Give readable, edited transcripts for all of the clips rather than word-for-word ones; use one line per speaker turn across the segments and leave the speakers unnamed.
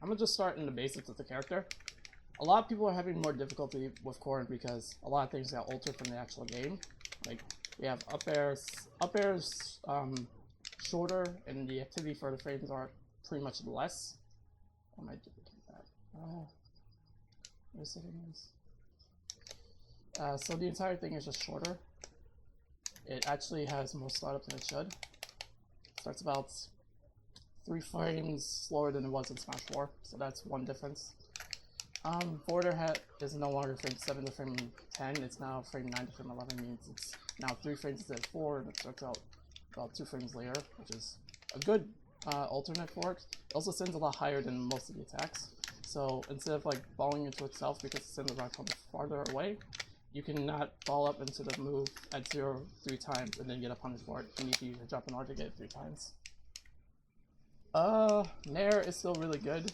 I'm gonna just start in the basics of the character. A lot of people are having more difficulty with Corrin because a lot of things got altered from the actual game. Like, we have up airs shorter, and the activity for the frames are pretty much less. I might duplicate that. Where's settings? So the entire thing is just shorter. It actually has more startup than it should. Starts about 3 frames slower than it was in Smash 4, so that's one difference. Forwarder is no longer frame 7 to frame 10, it's now frame 9 to frame 11, means it's now 3 frames instead of 4, and it starts out about 2 frames later, which is a good alternate for it. It also sends a lot higher than most of the attacks, so instead of like falling into itself because it's in the right from farther away, you can not fall up into the move at 0 3 times and then get a punish for it. You need to use your jump in order to get it 3 times. Nair is still really good.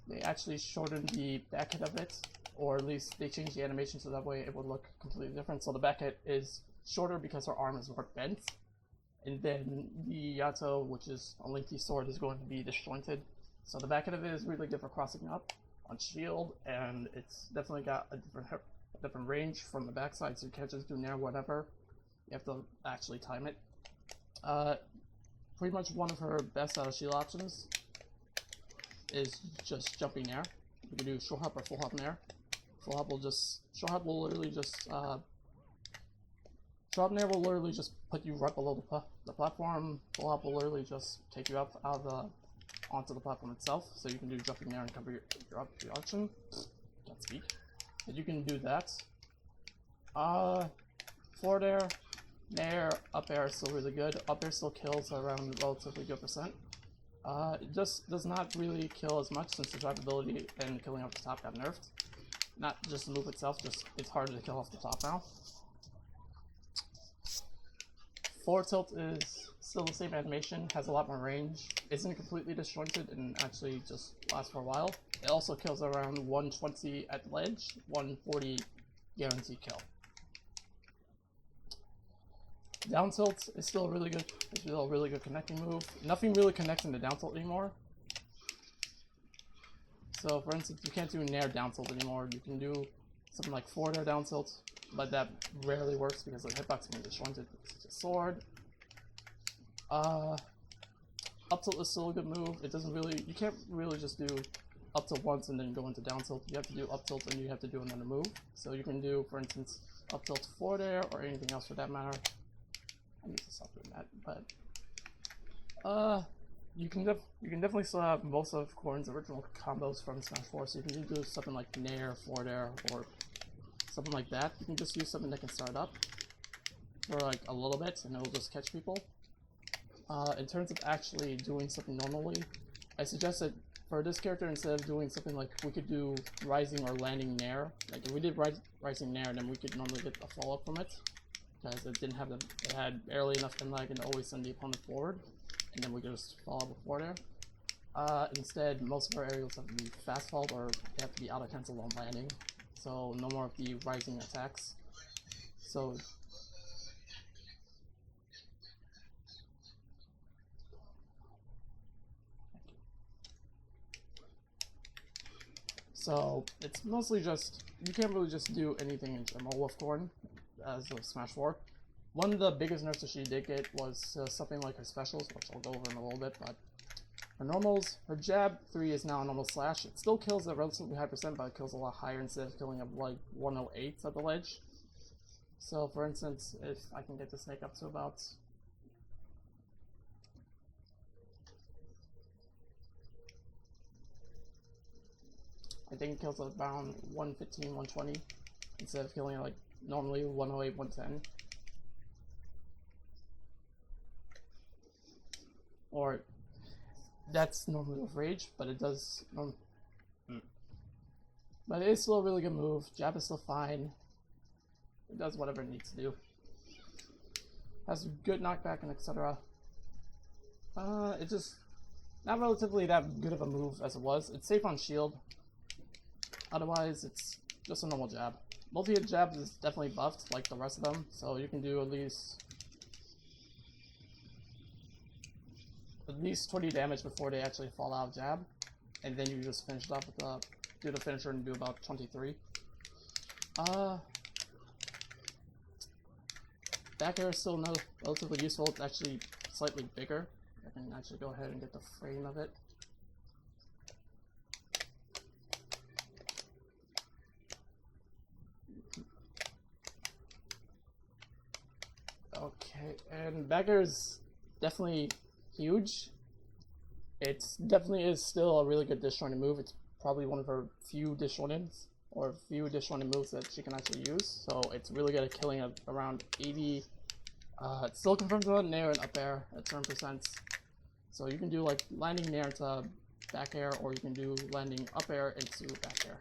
They actually shortened the back hit of it, or at least they changed the animation so that way it would look completely different. So the back hit is shorter because her arm is more bent, and then the Yato, which is a lengthy sword, is going to be disjointed. So the back hit of it is really good for crossing up on shield, and it's definitely got a different range from the backside, so you can't just do Nair whatever. You have to actually time it. Pretty much one of her best out of shield options is just jumping Nair. You can do short hop or full hop Nair. Full hop will just, short hop will literally just, short hop Nair will literally just put you right below the platform. Full hop will literally just take you up out of the, onto the platform itself. So you can do jumping Nair and cover your option. Can't speak. But you can do that. Forward air, Nair, up air is still really good. Up air still kills around relatively good percent. It just does not really kill as much since the drivability and killing off the top got nerfed. Not just the move itself, just it's harder to kill off the top now. Forward tilt is still the same animation, has a lot more range, isn't completely disjointed, and actually just lasts for a while. It also kills around 120 at ledge, 140 guaranteed kill. Down tilt is still really good. It's still a really good connecting move. Nothing really connects into down tilt anymore. So, for instance, you can't do Nair down tilt anymore. You can do something like forward air down tilt, but that rarely works because the hitbox can be disjointed. It's just sword. Up tilt is still a good move. It doesn't really, you can't really just do up tilt once and then go into down tilt. You have to do up tilt and you have to do another move. So you can do, for instance, up tilt forward air or anything else for that matter. I need to stop doing that, but you can definitely still have most of Corrin's original combos from Smash 4. So you can do something like Nair, forward air, or something like that. You can just use something that can start up for like a little bit, and it'll just catch people. In terms of actually doing something normally, I suggest that for this character, instead of doing something like we could do rising or landing Nair, like if we did rising Nair, then we could normally get a follow up from it. Because it didn't have it had barely enough pin lag and always send the opponent forward, and then we just follow up with forward air. Instead, most of our aerials have to be fast fall or they have to be out of cancel while landing, so no more of the rising attacks. So it's mostly just, you can't really just do anything in general with Corrin as of Smash 4. One of the biggest nerfs that she did get was something like her specials, which I'll go over in a little bit, but her normals, her jab 3 is now a normal slash. It still kills a relatively high percent, but it kills a lot higher instead of killing up like 108 at the ledge. So for instance, if I can get the snake up to about, I think it kills around 115, 120 instead of killing like normally 108, 110. Or that's normally with rage, but it does. But it is still a really good move. Jab is still fine. It does whatever it needs to do. Has good knockback and etc. It's just not relatively that good of a move as it was. It's safe on shield. Otherwise, it's just a normal jab. Multi-hit jab is definitely buffed like the rest of them, so you can do at least at least 20 damage before they actually fall out of jab, and then you just finish it off with the do the finisher and do about 23. Back air is still no relatively useful. It's actually slightly bigger. I can actually go ahead and get the frame of it. Okay, and back air is definitely huge. It definitely is still a really good disjointed move. It's probably one of her few disjointed or few disjointed moves that she can actually use. So it's really good at killing at around 80. It still confirms about nair and up air at certain percents. So you can do like landing nair into back air, or you can do landing up air into back air.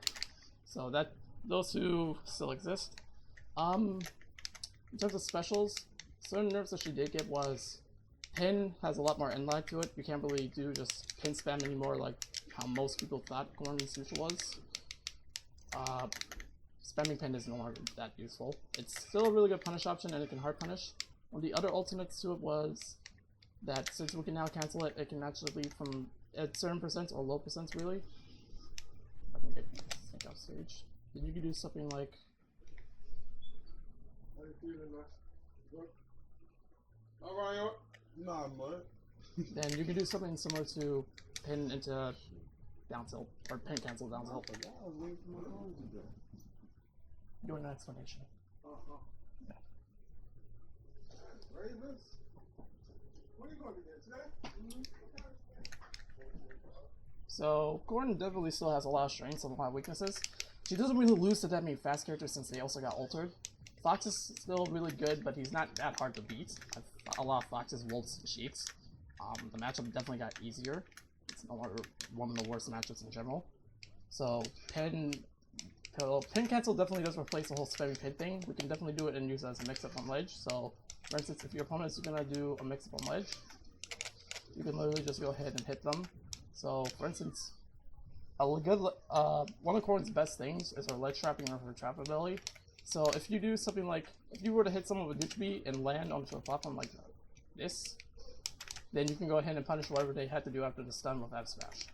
So that those two still exist. In terms of specials, certain nerfs that she did get was pin has a lot more end lag to it. You can't really do just pin spam anymore like how most people thought Corrin's neutral was. Spamming pin is no longer that useful. It's still a really good punish option, and it can hard punish. One of the other alternates to it was that since we can now cancel it, it can actually lead from at certain percents or low percents really. I can get sync off stage. Then you can do something like then you can do something similar to pin into down tilt, or pin cancel down tilt. Doing an explanation. Yeah. So Corrin definitely still has a lot of strengths and a lot of weaknesses. She doesn't really lose to that many fast characters since they also got altered. Fox is still really good, but he's not that hard to beat. I've fought a lot of Foxes, Wolves, and Sheets. The matchup definitely got easier. It's no longer one of the worst matchups in general. So pin cancel definitely does replace the whole spamming pin thing. We can definitely do it and use it as a mix-up on ledge. So for instance, if your opponent is gonna do a mix-up on ledge, you can literally just go ahead and hit them. So for instance, a good one of Corrin's best things is her ledge trapping or her trap ability. So if you do something like, if you were to hit someone with neutral B and land onto a platform like this, then you can go ahead and punish whatever they had to do after the stun with F smash.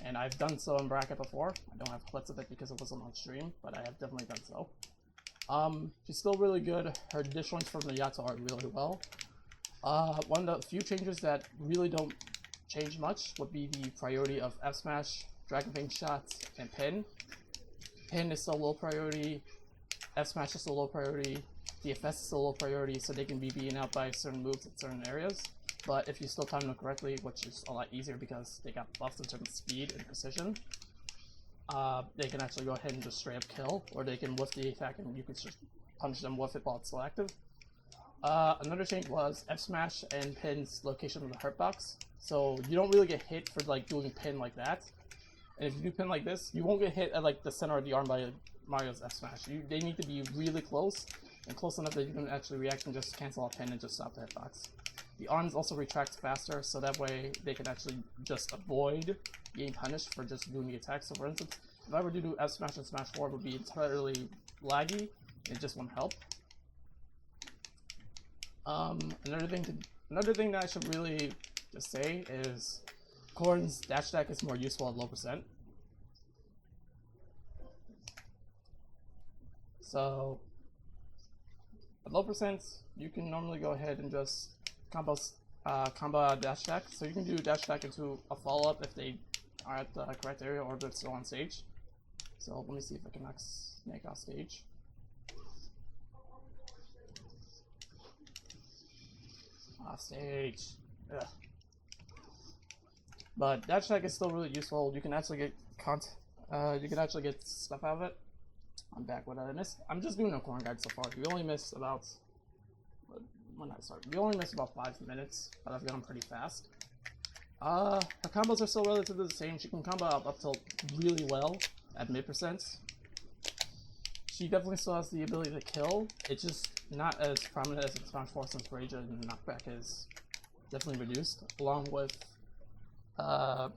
And I've done so in bracket before. I don't have clips of it because it wasn't on stream, but I have definitely done so. She's still really good. Her disjoints from the Yato are really well. One of the few changes that really don't change much would be the priority of F smash, Dragon Fang shots, and pin. Pin is still low priority. F smash is still low priority. DFS is still low priority, so they can be beaten out by certain moves in certain areas. But if you still time them correctly, which is a lot easier because they got buffed in terms of speed and precision, they can actually go ahead and just straight up kill, or they can whiff the attack and you can just punish them with it while it's still active. Another change was F smash and pin's location of the hurt box. So you don't really get hit for like doing pin like that. And if you do pin like this, you won't get hit at like the center of the arm by Mario's F smash. They need to be really close, and close enough that you can actually react and just cancel out pin and just stop the hitbox. The arms also retract faster, so that way they can actually just avoid getting punished for just doing the attack. So for instance, if I were to do F smash and smash forward, it would be entirely laggy, and it just won't help. Another thing that I should really just say is Corrin's dash attack is more useful at low percent. So at low percent, you can normally go ahead and just combo dash attack. So you can do dash attack into a follow-up if they are at the correct area or if they're still on stage. So let me see if I can make off stage. Off stage. Ugh. But dash attack is still really useful. You can actually get stuff out of it. I'm back. What did I miss? I'm just doing a Corrin guide so far. We only missed about We only missed about 5 minutes, but I've gone pretty fast. Her combos are still relatively the same. She can combo up till really well at mid percents. She definitely still has the ability to kill. It's just not as prominent as it's found for since Rage and knockback is definitely reduced, along with the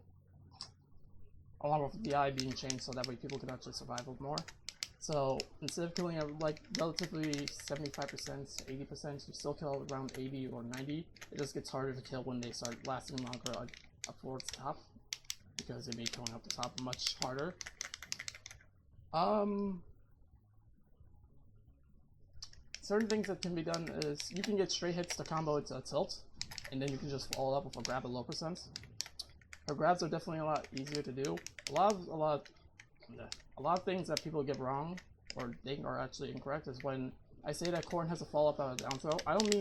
eye being changed so that way people can actually survive with more. So instead of killing at like relatively 75%, 80%, you still kill around 80 or 90. It just gets harder to kill when they start lasting longer up towards the top, because they make going up the top much harder. Certain things that can be done is you can get straight hits to combo into a tilt, and then you can just follow up with a grab at low percent. Her grabs are definitely a lot easier to do. A lot of things that people get wrong or think are actually incorrect is when I say that Corrin has a follow up out of down throw. I don't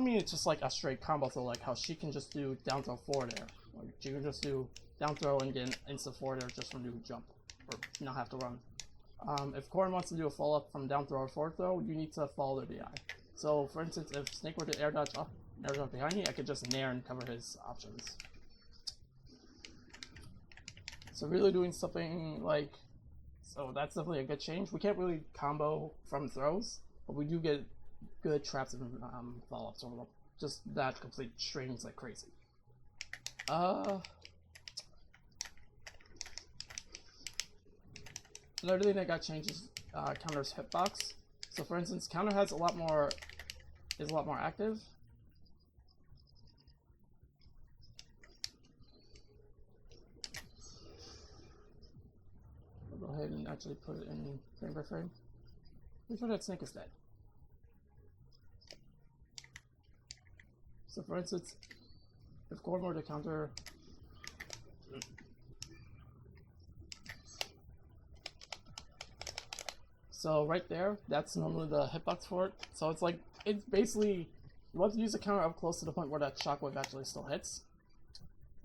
mean it's just like a straight combo throw, like how she can just do down throw forward air. Like she can just do down throw and get an instant forward air just from doing jump, or not have to run. If Corrin wants to do a follow up from down throw or forward throw, you need to follow the DI. So for instance, if Snake were to air dodge up, air dodge behind me, I could just nair and cover his options. So really doing something like, so that's definitely a good change. We can't really combo from throws, but we do get good traps and follow-ups over them. Just that complete strings like crazy. Another thing that got changed is counter's hitbox. So for instance, counter has a lot more active. I'll go ahead and actually put it in frame by frame. Make sure that Snake is dead. So for instance, if Corrin were to counter, so right there, that's normally the hitbox for it. So it's like, it's basically, you want to use the counter up close to the point where that shockwave actually still hits.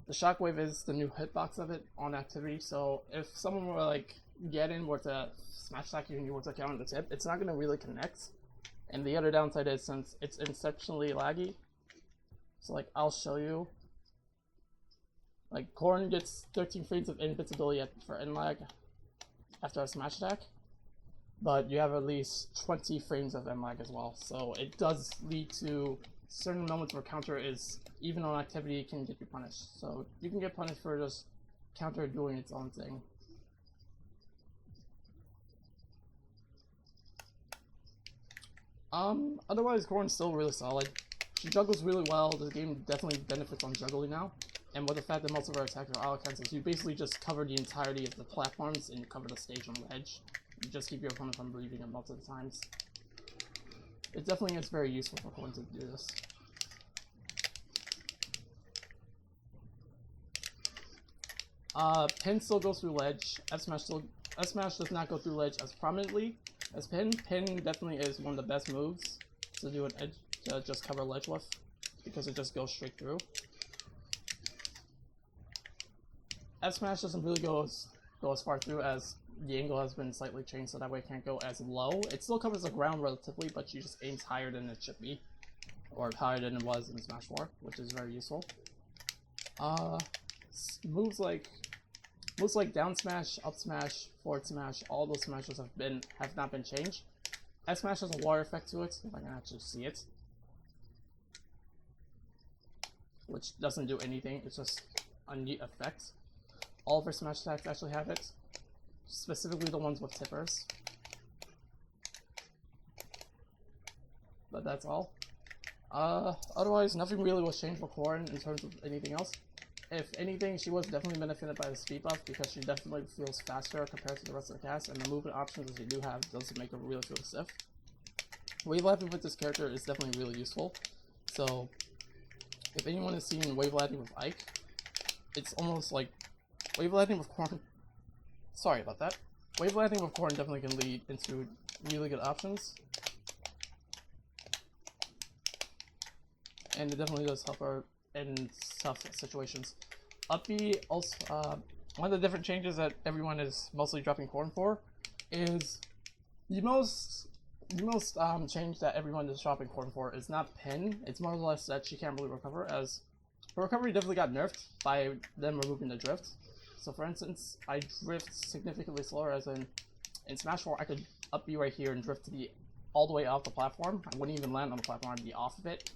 The shockwave is the new hitbox of it on activity, so if someone were like get in, were to smash attack you and you were to counter the tip, it's not going to really connect. And the other downside is, since it's exceptionally laggy, so like I'll show you, like Corrin gets 13 frames of invincibility for end lag after a smash attack, but you have at least 20 frames of end lag as well, so it does lead to certain moments where counter is, even on activity, can get you punished. So you can get punished for just counter doing its own thing. Otherwise, Corrin's still really solid. She juggles really well. The game definitely benefits on juggling now. And with the fact that most of our attacks are auto cancels, you basically just cover the entirety of the platforms and you cover the stage on the edge. You just keep your opponent from breathing it multiple times. It definitely is very useful for Corrin to do this. Pin still goes through ledge. F smash does not go through ledge as prominently as pin. Pin definitely is one of the best moves to do an edge, to just cover ledge with, because it just goes straight through. F smash doesn't really go as far through, as the angle has been slightly changed so that way it can't go as low. It still covers the ground relatively, but she just aims higher than it should be, or higher than it was in Smash 4, which is very useful. Moves like down smash, up smash, forward smash, all those smashes have not been changed. F smash has a water effect to it, if I can actually see it, which doesn't do anything. It's just a neat effect. All of her smash attacks actually have it, specifically the ones with tippers. But that's all. Otherwise, nothing really was changed for Corrin in terms of anything else. If anything, she was definitely benefited by the speed buff, because she definitely feels faster compared to the rest of the cast, and the movement options that you do have does make her really feel stiff. Wave lapping with this character is definitely really useful. So, if anyone has seen wave lapping with Ike, it's almost like wave lapping with Corrin. Sorry about that. Wave lapping with Corrin definitely can lead into really good options. And it definitely does help her in tough situations. Up B also, one of the different changes that everyone is mostly dropping Corrin for is the most change that everyone is dropping Corrin for is not pin. It's more or less that she can't really recover, as her recovery definitely got nerfed by them removing the drift. So for instance, I drift significantly slower, as in Smash 4 I could up B right here and drift to all the way off the platform. I wouldn't even land on the platform, I'd be off of it.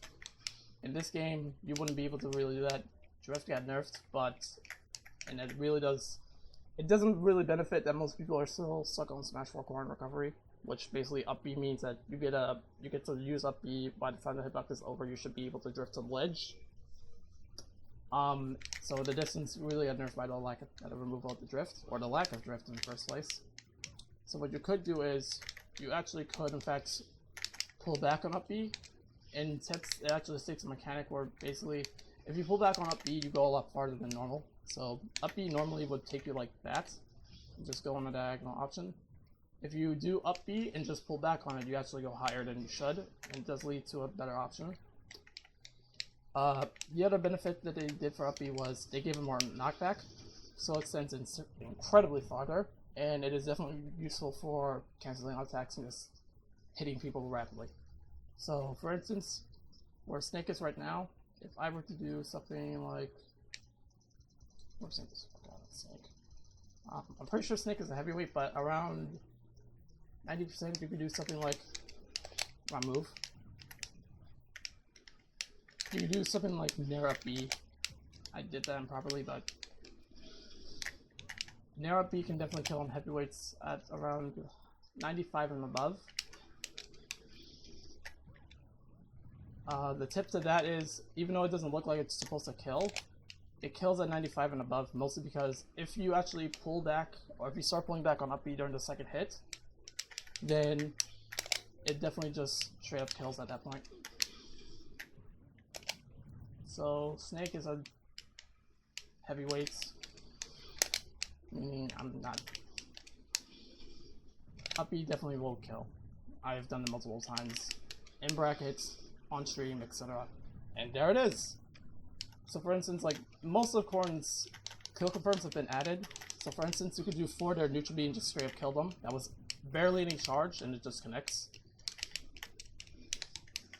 In this game, you wouldn't be able to really do that. Drift got nerfed, and it really does It doesn't really benefit that most people are still stuck on Smash 4 Corrin recovery, which basically up B means that you get to use up B. By the time the hitbox is over, you should be able to drift to the ledge. So the distance really got nerfed by the lack of the removal of the drift, or the lack of drift in the first place. So what you could do is, you actually could in fact pull back on up B. In tips, it actually states a mechanic where basically, if you pull back on up B, you go a lot farther than normal. So up B normally would take you like that, just go on the diagonal option. If you do up B and just pull back on it, you actually go higher than you should, and it does lead to a better option. The other benefit that they did for up B was they gave it more knockback, so it sends incredibly farther, and it is definitely useful for canceling attacks and just hitting people rapidly. So, for instance, where Snake is right now, if I were to do something like, where's Snake? I'm pretty sure Snake is a heavyweight, but around 90% you could do something like my move. You could do something like Nair up B. I did that improperly, but Nair up B can definitely kill on heavyweights at around 95 and above. The tip to that is, even though it doesn't look like it's supposed to kill, it kills at 95 and above, mostly because if you actually pull back, or if you start pulling back on up B during the second hit, then it definitely just straight up kills at that point. So Snake is a heavyweight, meaning I'm not. Up B definitely will kill. I've done it multiple times, in brackets, on stream, etc. And there it is! So for instance, like, most of Corrin's kill confirms have been added. So for instance, you could do 4 there neutral B and just straight up kill them. That was barely any charge, and it just connects.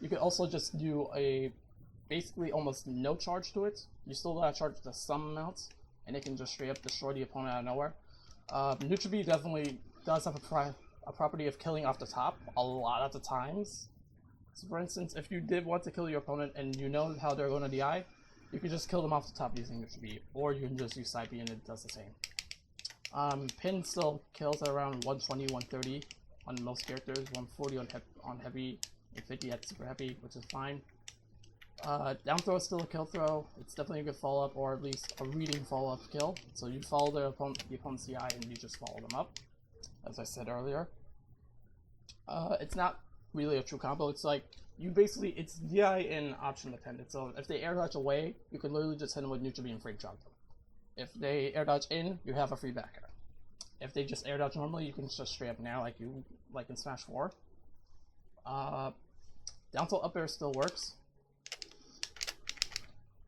You could also just do a basically almost no charge to it. You still gotta charge the some amount, and it can just straight up destroy the opponent out of nowhere. Neutral B definitely does have a property of killing off the top a lot of the times. So for instance, if you did want to kill your opponent and you know how they're going to DI, you can just kill them off the top using neutral B, or you can just use side B and it does the same. Pin still kills at around 120, 130 on most characters, 140 on heavy, and 50 at super heavy, which is fine. Down throw is still a kill throw. It's definitely a good follow up, or at least a reading follow up kill. So you follow the opponent's CI and you just follow them up, as I said earlier. It's not really a true combo. It's like you basically, it's DI and option dependent. So if they air dodge away, you can literally just hit them with neutral B and free jump. If they air dodge in, you have a free back air. If they just air dodge normally, you can just straight up nair like in Smash 4. Down tilt up air still works.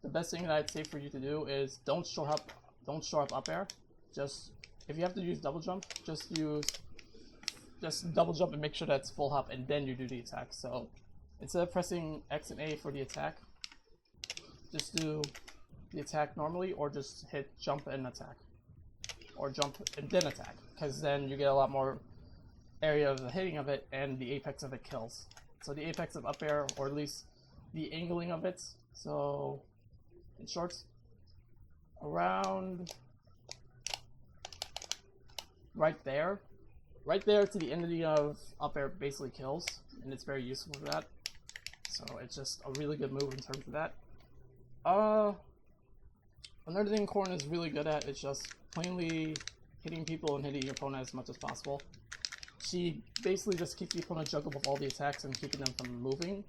The best thing that I'd say for you to do is don't shore up air. Just, if you have to use double jump, just double jump and make sure that's full hop, and then you do the attack. So instead of pressing X and A for the attack, just do the attack normally, or just hit jump and attack, or jump and then attack, because then you get a lot more area of the hitting of it, and the apex of it kills. So the apex of up air, or at least the angling of it, so in shorts, around right there to the end of up air basically kills, and it's very useful for that. So it's just a really good move in terms of that. Another thing Corrin is really good at is just plainly hitting people and hitting your opponent as much as possible. She basically just keeps the opponent juggled with all the attacks and keeping them from moving.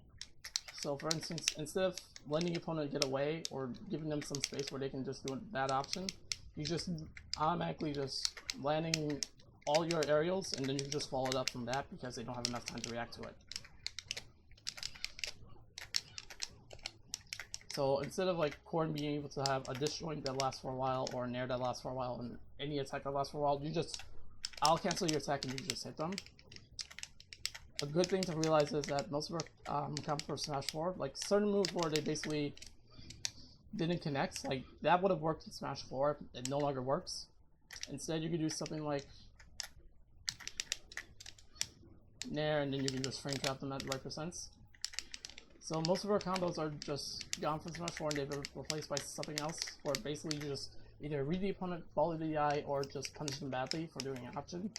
So for instance, instead of letting the opponent get away or giving them some space where they can just do that option, you just automatically just landing all your aerials, and then you just follow it up from that because they don't have enough time to react to it. So instead of like Corrin being able to have a disjoint that lasts for a while, or a nair that lasts for a while, and any attack that lasts for a while, you just, I'll cancel your attack and you just hit them. A good thing to realize is that most of our combos for Smash 4, like certain moves where they basically didn't connect, like that would have worked in Smash 4, it no longer works. Instead you could do something like nair, and then you can just frame trap them at the right percents. So most of our combos are just gone from Smash 4 and they've been replaced by something else, where basically you just either read the opponent, follow the eye, or just punish them badly for doing an option.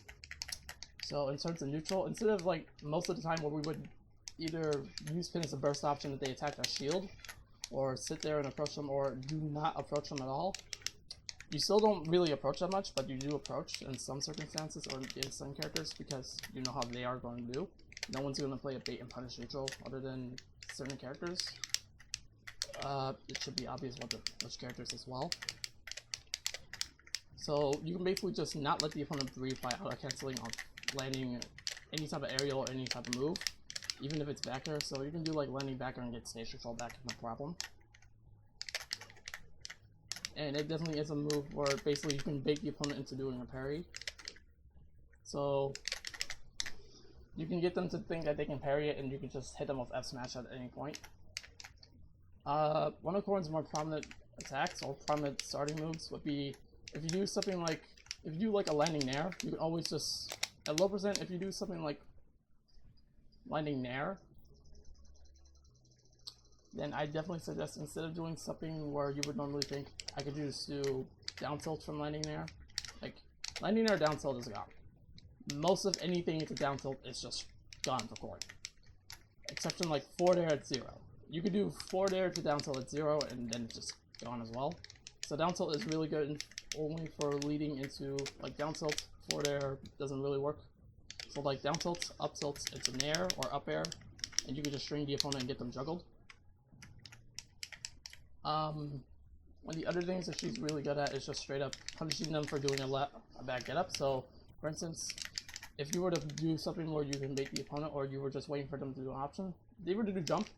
So in terms of neutral, instead of like most of the time where we would either use pin as a burst option if they attack our shield, or sit there and approach them, or do not approach them at all, you still don't really approach that much, but you do approach in some circumstances or in some characters because you know how they are going to do. No one's going to play a bait and punish neutral other than certain characters. It should be obvious which characters as well. So you can basically just not let the opponent breathe by auto-canceling on landing any type of aerial or any type of move, even if it's backer. So you can do like landing backer and get stage control back, no problem. And it definitely is a move where basically you can bait the opponent into doing a parry. So you can get them to think that they can parry it, and you can just hit them with F smash at any point. One of Corrin's more prominent attacks or prominent starting moves would be if you do something like, if you do like a landing nair, you can always just, at low percent, if you do something like landing nair, then I definitely suggest instead of doing something where you would normally think I could just do down tilt from landing nair, like landing nair down tilt is gone. Most of anything into down tilt is just gone for Corrin, exception like forward air at 0. You could do forward air to down tilt at 0 and then it's just gone as well. So down tilt is really good only for leading into like down tilt. Forward air doesn't really work. So like down tilt, up tilt, it's a nair or up air, and you can just string the opponent and get them juggled. One of the other things that she's really good at is just straight up punishing them for doing a bad get up. So for instance, if you were to do something where you can bait the opponent, or you were just waiting for them to do an option, they were to do jump,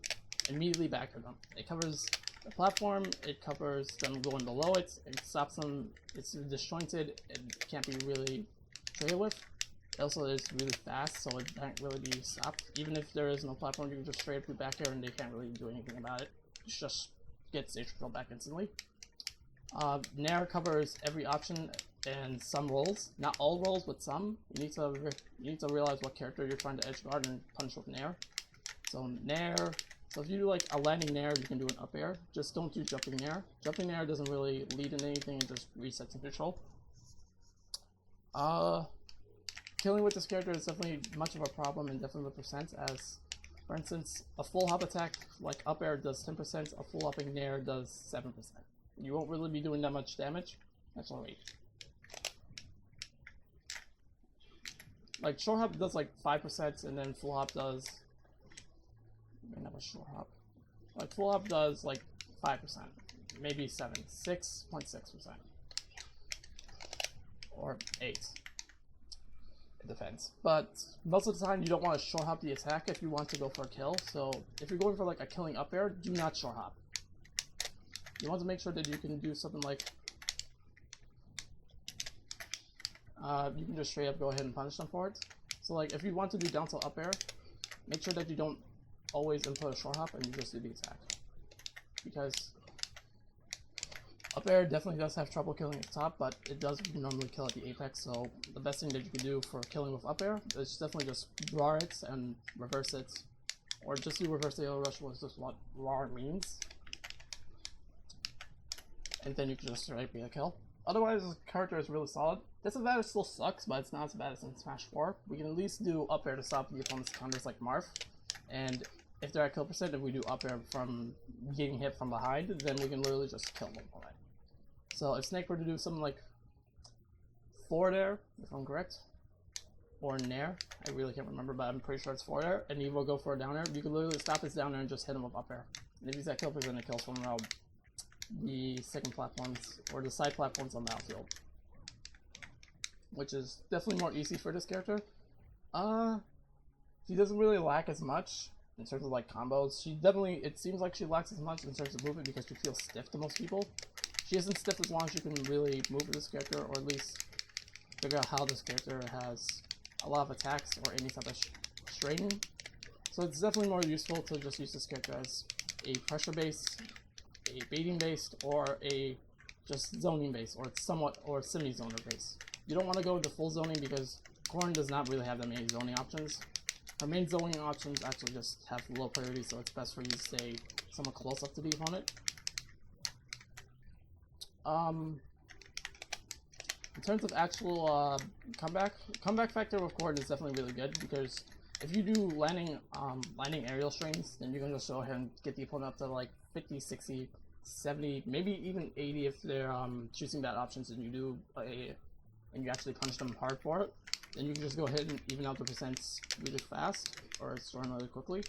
immediately back to them. It covers the platform, it covers them going below it, it stops them, it's disjointed, it can't be really traded with. It also is really fast, so it can't really be stopped. Even if there is no platform, you can just straight up do back air and they can't really do anything about it. You just get stage control back instantly. Nair covers every option and some rolls. Not all rolls, but some. You need to realize what character you're trying to edge guard and punish with Nair. So Nair, so if you do like a landing Nair, you can do an up air. Just don't do jumping Nair. Jumping Nair doesn't really lead in anything, it just resets in control. Killing with this character is definitely much of a problem, and definitely with percent, as for instance, a full hop attack like up air does 10%, a full hopping nair does 7%. You won't really be doing that much damage. Actually, wait. Like short hop does like 5%, and then full hop does, maybe not a short hop. Like full hop does like 5%, maybe 6.6%, or 8. It depends. But most of the time you don't want to short hop the attack if you want to go for a kill. So if you're going for like a killing up air, do not short hop. You want to make sure that you can do something like you can just straight up go ahead and punish them for it. So like if you want to do down tilt up air, make sure that you don't always input a short hop and you just do the attack. Because up air definitely does have trouble killing at the top, but it does normally kill at the apex, so the best thing that you can do for killing with up air is definitely just RAR it and reverse it, or just do reverse AO rush, which is just what RAR means. And then you can just straight be a kill. Otherwise, the character is really solid. Disadvantage still sucks, but it's not as bad as in Smash 4. We can at least do up air to stop the opponent's counters like Marth, and if they're at kill percent, if we do up air from getting hit from behind, then we can literally just kill them already. So if Snake were to do something like forward air, if I'm correct, or nair, I really can't remember, but I'm pretty sure it's forward air, and he will go for a down air, you can literally stop his down air and just hit him with up air. And if he's at kill percent, it kills from around the second platforms, or the side platforms on the outfield. Which is definitely more easy for this character. She doesn't really lack as much in terms of like combos. She definitely, it seems like she lacks as much in terms of movement because she feels stiff to most people. She isn't stiff as long as you can really move with this character, or at least figure out how this character has a lot of attacks or any type of straining. So it's definitely more useful to just use this character as a pressure base, a baiting based, or a just zoning base, or somewhat, or semi-zoner base. You don't want to go into full zoning because Corrin does not really have that many zoning options. Her main zoning options actually just have low priority, so it's best for you to stay somewhat close up to the opponent. In terms of actual comeback factor with Corrin is definitely really good, because if you do landing aerial strings, then you can just go ahead and get the opponent up to like 50, 60, 70, maybe even 80 if they're choosing that option, and you actually punch them hard for it. Then you can just go ahead and even out the percents really fast, or store them really quickly.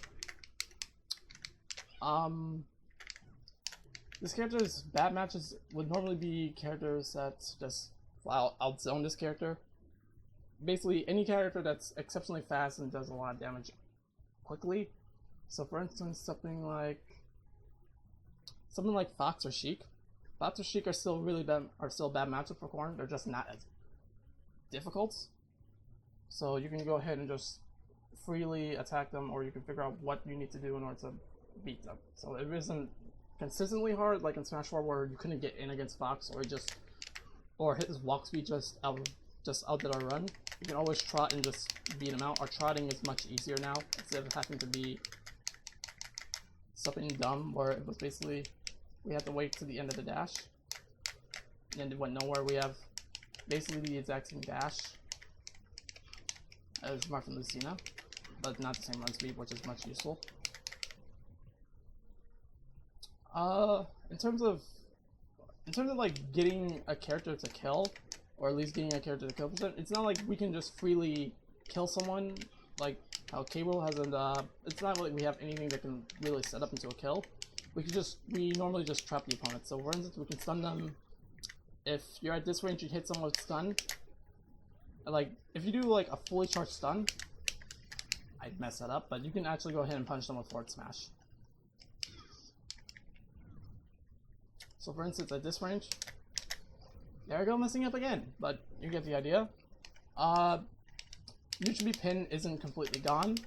This character's bad matches would normally be characters that just outzone this character. Basically, any character that's exceptionally fast and does a lot of damage quickly. So, for instance, something like Fox or Sheik. Fox or Sheik are still really bad. Are still a bad matchup for Corrin. They're just not as difficult. So you can go ahead and just freely attack them, or you can figure out what you need to do in order to beat them. So it isn't consistently hard like in Smash 4 where you couldn't get in against Fox, or hit his walk speed just outdid our run. You can always trot and just beat him out. Our trotting is much easier now, instead of having to be something dumb where it was basically we had to wait to the end of the dash, and it went nowhere. We have basically the exact same dash as Martin Lucina, but not the same run speed, which is much useful. In terms of like getting a character to kill, or at least getting a character to kill percent, it's not like we can just freely kill someone like how Cable has it's not like we have anything that can really set up into a kill. We normally just trap the opponent. So for instance, we can stun them. If you're at this range, you hit someone with stun. Like, if you do like a fully charged stun, I'd mess that up, but you can actually go ahead and punch them with forward smash. So for instance, at this range, there I go messing up again, but you get the idea. Neutral B pin isn't completely gone.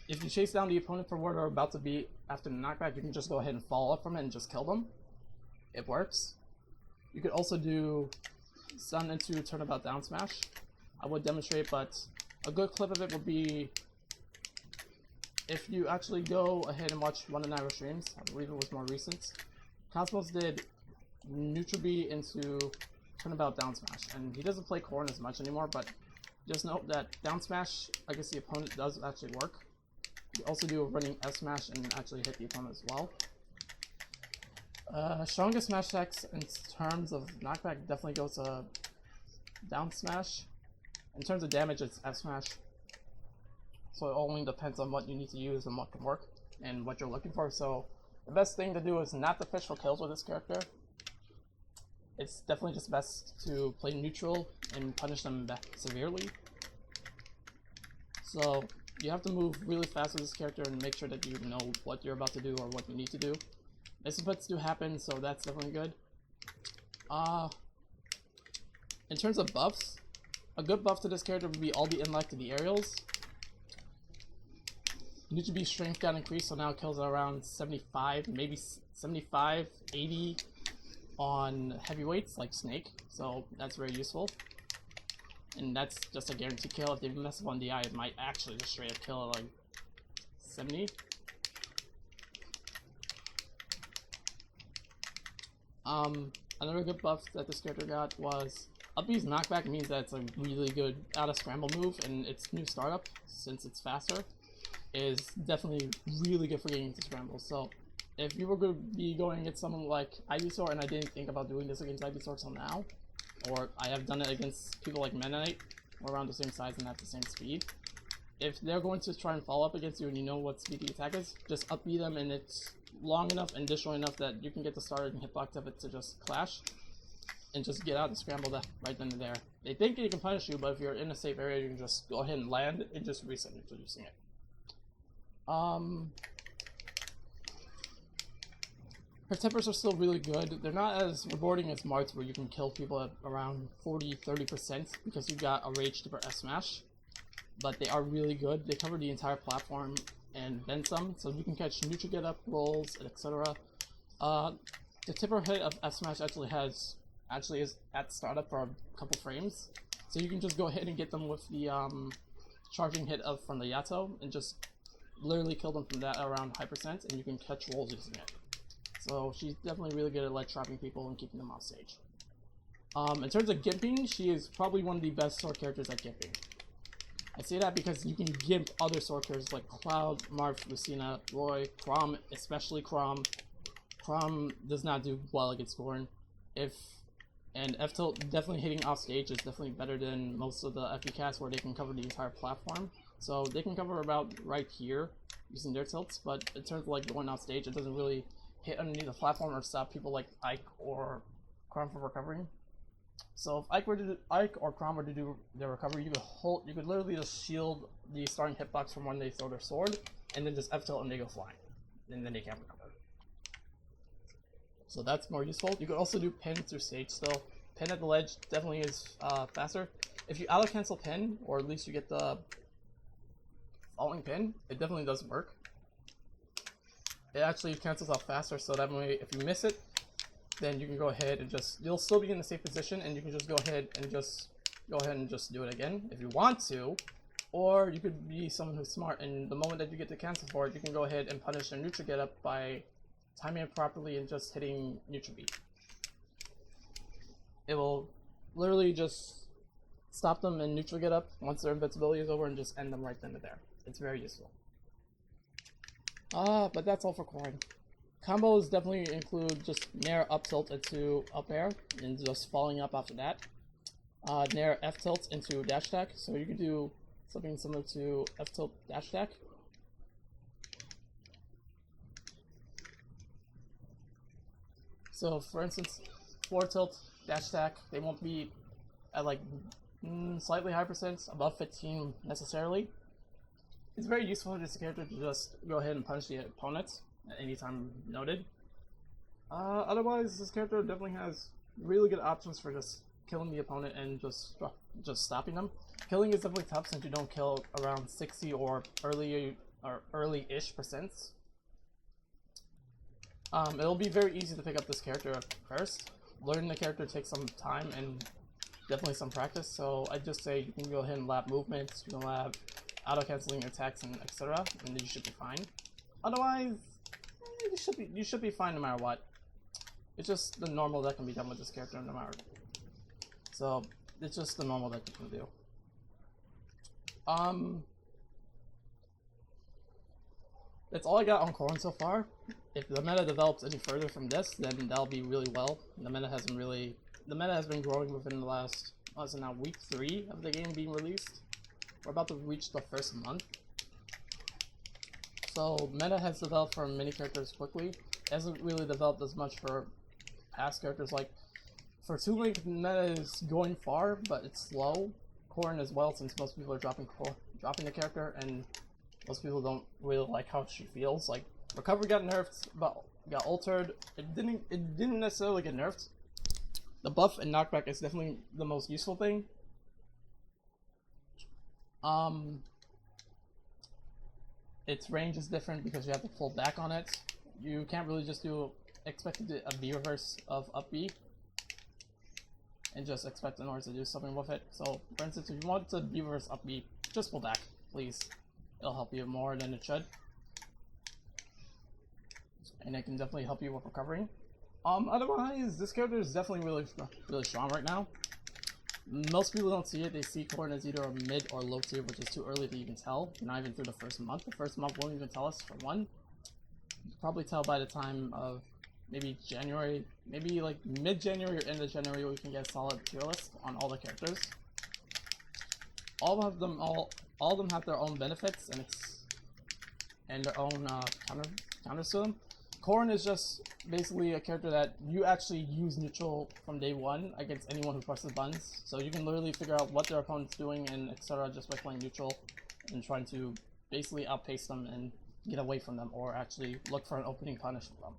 If you chase down the opponent for where they're about to be after the knockback, you can just go ahead and follow up from it and just kill them. It works. You could also do stun into turnabout down smash. I would demonstrate, but a good clip of it would be if you actually go ahead and watch one of Nairo streams. I believe it was more recent. Cosmos did neutral B into turnabout down smash, and he doesn't play Corrin as much anymore, but just note that down smash against the opponent does actually work. You also do a running F smash and actually hit the opponent as well. Strongest smash attacks in terms of knockback definitely goes to down smash. In terms of damage, it's F smash. So it only depends on what you need to use and what can work and what you're looking for. So the best thing to do is not to fish for kills with this character. It's definitely just best to play neutral and punish them severely. So you have to move really fast with this character and make sure that you know what you're about to do or what you need to do. Misinputs do happen, so that's definitely good. In terms of buffs, a good buff to this character would be all the inlike to the aerials. Neutral B strength got increased, so now it kills at around 75, maybe 75, 80 on heavyweights like Snake, so that's very useful. And that's just a guaranteed kill. If they mess up on DI, it might actually just straight up kill at like 70. Another good buff that this character got was up B's knockback means that it's a really good out of scramble move, and its new startup, since it's faster, is definitely really good for getting into scramble. So if you were going to be going against someone like Ivysaur, and I didn't think about doing this against Ivysaur till now, or I have done it against people like Mennonite, or around the same size and at the same speed, if they're going to try and follow up against you and you know what speed the attack is, just up B them, and it's long enough and disjoint enough that you can get the starter and hitbox of it to just clash and just get out and scramble that right then and there. They think you can punish you, but if you're in a safe area, you can just go ahead and land and just reset introducing it. Her tempers are still really good. They're not as rewarding as Mart's, where you can kill people at around 40-30% because you got a Rage Tipper S Smash. But they are really good. They cover the entire platform and then some, so you can catch neutral get up rolls, etc. The Tipper hit of F Smash actually is at startup for a couple frames, so you can just go ahead and get them with the charging hit from the Yato and just literally kill them from that around high percent, and you can catch rolls using it. So she's definitely really good at like trapping people and keeping them off stage. In terms of gimping, she is probably one of the best sword characters at gimping. I say that because you can gimp other sword characters like Cloud, Marth, Lucina, Roy, Chrom, especially Chrom. Chrom does not do well against Corrin. And F-tilt definitely hitting off stage is definitely better than most of the FP casts where they can cover the entire platform. So they can cover about right here using their tilts, but in terms of like going off stage, it doesn't really hit underneath the platform or stop people like Ike or Chrom from recovering. So if Ike or Chrom were to do their recovery, you could literally just shield the starting hitbox from when they throw their sword, and then just F-tilt and they go flying, and then they can't recover. So that's more useful. You could also do pin through stage still. Pin at the ledge definitely is faster. If you auto cancel pin, or at least you get the falling pin, it definitely does work. It actually cancels out faster, so that way if you miss it, then you can go ahead and you'll still be in the safe position, and you can just go ahead and just do it again if you want to. Or you could be someone who's smart, and the moment that you get to cancel for it, you can go ahead and punish a neutral get up by timing it properly and just hitting neutral beat. It will literally just stop them in neutral get up once their invincibility is over and just end them right then and there. It's very useful. But that's all for Corrin. Combos definitely include just Nair up tilt into up air and just falling up after that. Nair F tilt into dash attack, so you can do something similar to F tilt dash attack. So for instance, floor tilt, dash attack, they won't be at like slightly high percents, above 15 necessarily. It's very useful for this character to just go ahead and punish the opponent at any time noted. Otherwise, this character definitely has really good options for just killing the opponent and just stopping them. Killing is definitely tough since you don't kill around 60 or early-ish percents. It'll be very easy to pick up this character at first. Learning the character takes some time and definitely some practice, so I'd just say you can go ahead and lab movements, you can lab auto-canceling attacks and etc., and then you should be fine. Otherwise, you should be fine no matter what. It's just the normal that can be done with this character no matter. So it's just the normal that you can do. That's all I got on Corrin so far. If the meta develops any further from this, then that'll be really well. The meta has been growing within the last, is it now week 3 of the game being released? We're about to reach the first month. So meta has developed for many characters quickly. It hasn't really developed as much for past characters. Like for Toon Link, meta is going far, but it's slow. Corrin as well, since most people are dropping the character, and most people don't really like how she feels. Like recovery got nerfed, but got altered. It didn't necessarily get nerfed. The buff and knockback is definitely the most useful thing. Its range is different because you have to pull back on it. You can't really just expect to do a B reverse of up B and just expect in order to do something with it. So for instance, if you want to B reverse up B, just pull back, please. It'll help you more than it should, and it can definitely help you with recovering. Otherwise, this character is definitely really strong right now. Most people don't see it. They see Corrin as either a mid or low tier, which is too early to even tell. Not even through the first month. The first month won't even tell us, for one. You can probably tell by the time of maybe January, maybe like mid-January or end of January, we can get a solid tier list on all the characters. All of them have their own benefits and their own counters to them. Corrin is just basically a character that you actually use neutral from day one against anyone who presses buttons. So you can literally figure out what their opponent's doing and etc. just by playing neutral and trying to basically outpace them and get away from them, or actually look for an opening punish for them.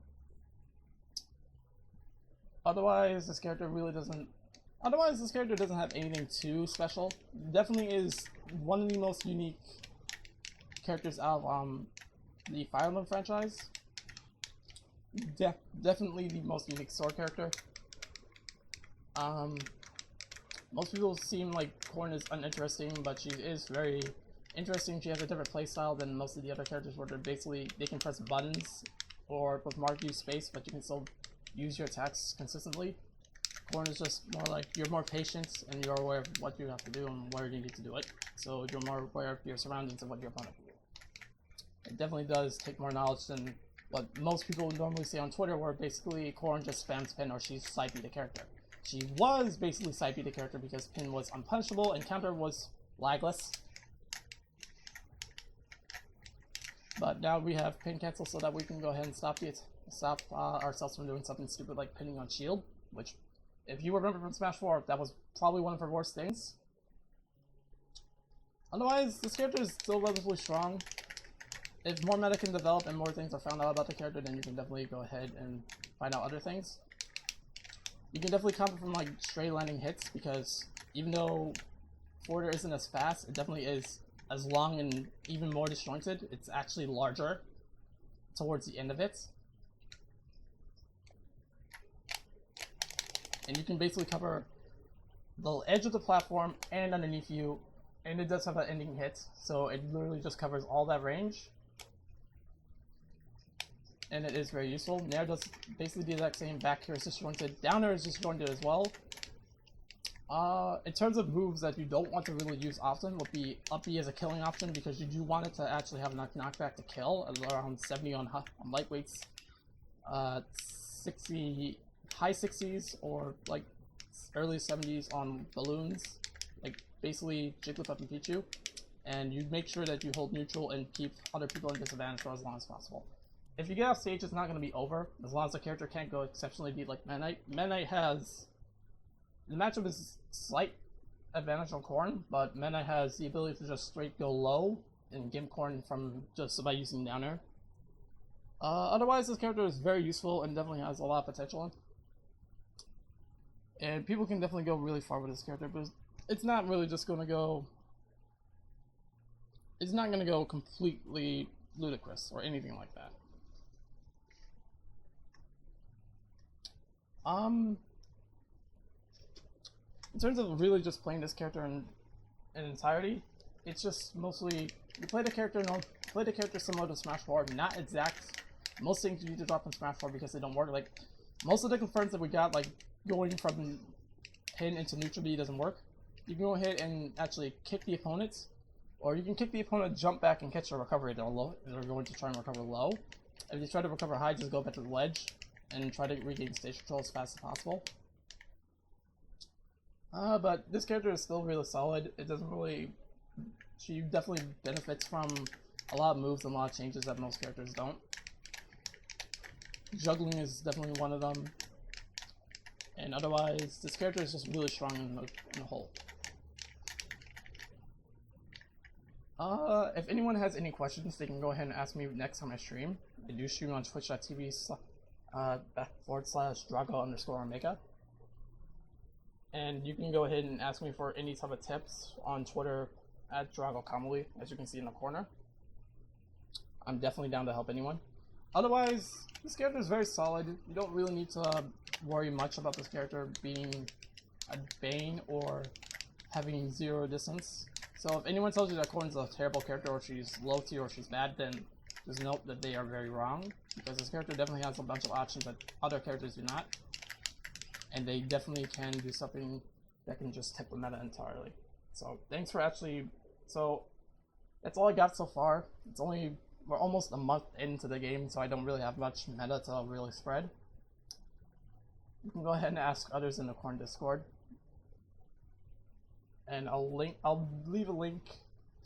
Otherwise, this character doesn't have anything too special. Definitely is one of the most unique characters out of the Fire Emblem franchise. Definitely the most unique sword character. Most people seem like Corrin is uninteresting, but she is very interesting. She has a different playstyle than most of the other characters, where they can press buttons or with mark use space, but you can still use your attacks consistently. Corrin is just more like you're more patient and you're aware of what you have to do and where you need to do it. So you're more aware of your surroundings and what your opponent can do. It definitely does take more knowledge than what most people would normally say on Twitter, where basically Corrin just spams pin or she's side B the character. She was basically side B the character because pin was unpunishable and counter was lagless. But now we have pin cancel so that we can go ahead and stop ourselves from doing something stupid like pinning on shield, which, if you remember from Smash 4, that was probably one of her worst things. Otherwise, this character is still relatively strong. If more meta can develop and more things are found out about the character, then you can definitely go ahead and find out other things. You can definitely counter from like straight landing hits, because even though forwarder isn't as fast, it definitely is as long and even more disjointed. It's actually larger towards the end of it. And you can basically cover the edge of the platform and underneath you, and it does have an ending hit, so it literally just covers all that range. And it is very useful. Nair does basically the exact same. Back here is disjointed. Down air is disjointed as well. In terms of moves that you don't want to really use often, would be up B as a killing option, because you do want it to actually have enough knockback to kill, at around 70 on lightweights, 60, high 60s, or like early 70s on balloons, like basically Jigglypuff and Pichu. And you make sure that you hold neutral and keep other people in disadvantage for as long as possible. If you get off stage, it's not going to be over, as long as the character can't go exceptionally deep like Meta Knight. Meta Knight has... The matchup is slight advantage on Corrin, but Meta Knight has the ability to just straight go low and gimp Corrin from just by using down air. Otherwise, this character is very useful and definitely has a lot of potential. And people can definitely go really far with this character, but it's not really just going to go... It's not going to go completely ludicrous or anything like that. In terms of really just playing this character in entirety, it's just mostly you play the character similar to Smash 4, not exact. Most things you need to drop in Smash 4 because they don't work. Like most of the confirms that we got, like going from pin into neutral B doesn't work. You can go ahead and actually kick the opponent, or you can kick the opponent, jump back, and catch a recovery. They're going to try and recover low. If you try to recover high, just go back to the ledge and try to regain stage control as fast as possible. But this character is still really solid. It doesn't really... She definitely benefits from a lot of moves and a lot of changes that most characters don't. Juggling is definitely one of them. And otherwise, this character is just really strong in the whole. If anyone has any questions, they can go ahead and ask me next time I stream. I do stream on twitch.tv/Drago_Omega. And you can go ahead and ask me for any type of tips on Twitter at DragoComely, as you can see in the corner. I'm definitely down to help anyone. Otherwise, this character is very solid. You don't really need to worry much about this character being a Bane or having zero distance. So if anyone tells you that Corrin's a terrible character, or she's low tier, or she's bad, then just note that they are very wrong, because this character definitely has a bunch of options that other characters do not. And they definitely can do something that can just tip the meta entirely. So thanks for actually... So that's all I got so far. We're almost a month into the game, so I don't really have much meta to really spread. You can go ahead and ask others in the Corrin Discord. And I'll leave a link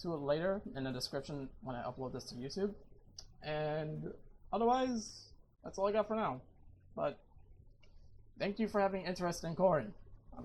to it later in the description when I upload this to YouTube. And otherwise, that's all I got for now. But thank you for having interest in Corrin.